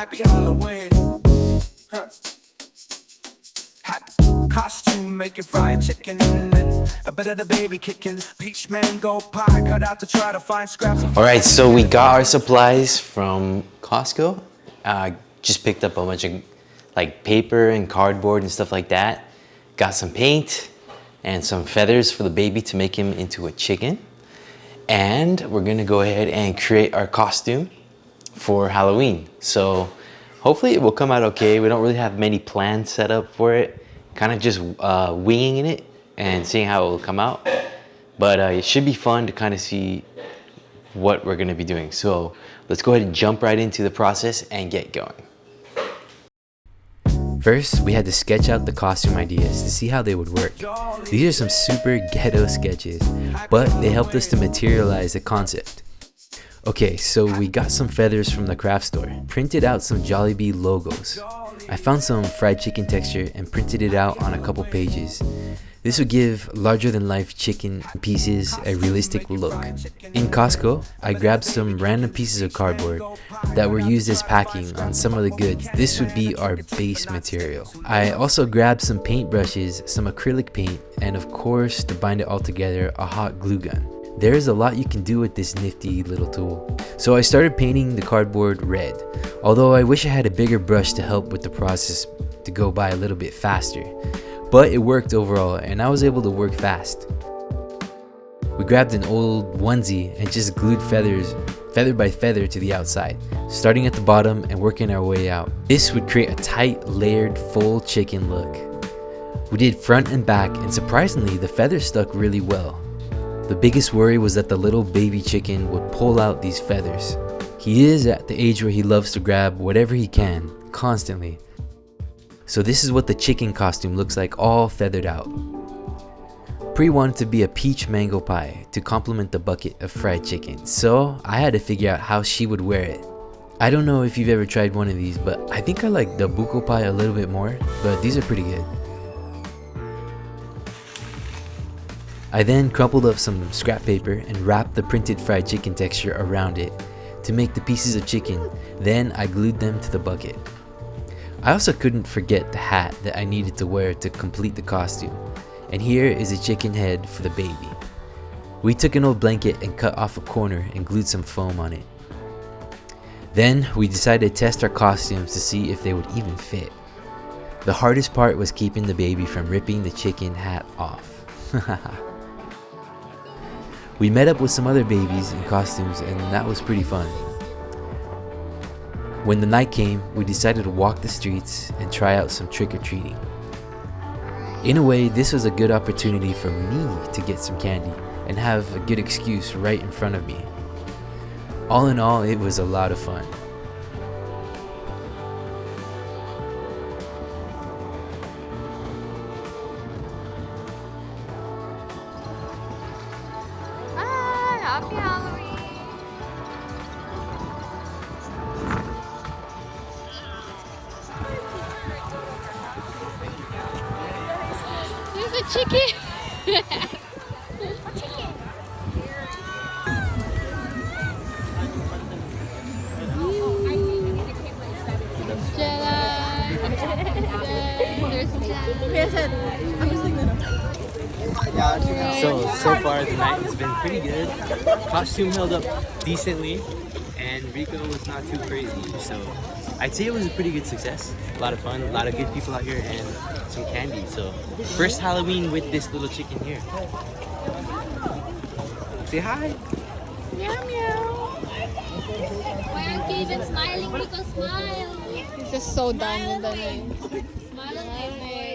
Happy Halloween. Huh. Costume making fried chicken and a bit of the baby kicking. Peach mango pie cut out to try to find scraps of. All right, so we got our supplies from Costco. Just picked up a bunch of like paper and cardboard and stuff like that. Got some paint and some feathers for the baby to make him into a chicken. And we're gonna go ahead and create our costume for Halloween. So hopefully it will come out okay. We don't really have many plans set up for it. Kind of just winging it and seeing how it will come out. But it should be fun to kind of see what we're gonna be doing. So let's go ahead and jump right into the process and get going. First, we had to sketch out the costume ideas to see how they would work. These are some super ghetto sketches, but they helped us to materialize the concept. Okay, so we got some feathers from the craft store, printed out some Jollibee logos. I found some fried chicken texture and printed it out on a couple pages. This would give larger than life chicken pieces a realistic look. In Costco, I grabbed some random pieces of cardboard that were used as packing on some of the goods. This would be our base material. I also grabbed some paint brushes, some acrylic paint, and of course, to bind it all together, a hot glue gun. There is a lot you can do with this nifty little tool. So I started painting the cardboard red, although I wish I had a bigger brush to help with the process to go by a little bit faster. But it worked overall and I was able to work fast. We grabbed an old onesie and just glued feathers, feather by feather, to the outside, starting at the bottom and working our way out. This would create a tight, layered, full chicken look. We did front and back, and surprisingly the feathers stuck really well. The biggest worry was that the little baby chicken would pull out these feathers. He is at the age where he loves to grab whatever he can, constantly. So this is what the chicken costume looks like, all feathered out. Pri wanted to be a peach mango pie to complement the bucket of fried chicken, so I had to figure out how she would wear it. I don't know if you've ever tried one of these, but I think I like the buko pie a little bit more, but these are pretty good. I then crumpled up some scrap paper and wrapped the printed fried chicken texture around it to make the pieces of chicken. Then I glued them to the bucket. I also couldn't forget the hat that I needed to wear to complete the costume. And here is a chicken head for the baby. We took an old blanket and cut off a corner and glued some foam on it. Then we decided to test our costumes to see if they would even fit. The hardest part was keeping the baby from ripping the chicken hat off. We met up with some other babies in costumes and that was pretty fun. When the night came, we decided to walk the streets and try out some trick-or-treating. In a way, this was a good opportunity for me to get some candy and have a good excuse right in front of me. All in all, it was a lot of fun. Happy Halloween! There's a chicken! So far the night has been pretty good. Costume held up decently and Richo was not too crazy. So I'd say it was a pretty good success. A lot of fun, a lot of good people out here and some candy. So first Halloween with this little chicken here. Say hi. Meow meow. Why aren't you even smiling? Rico, smile. He's just so done with the name. Smile at me.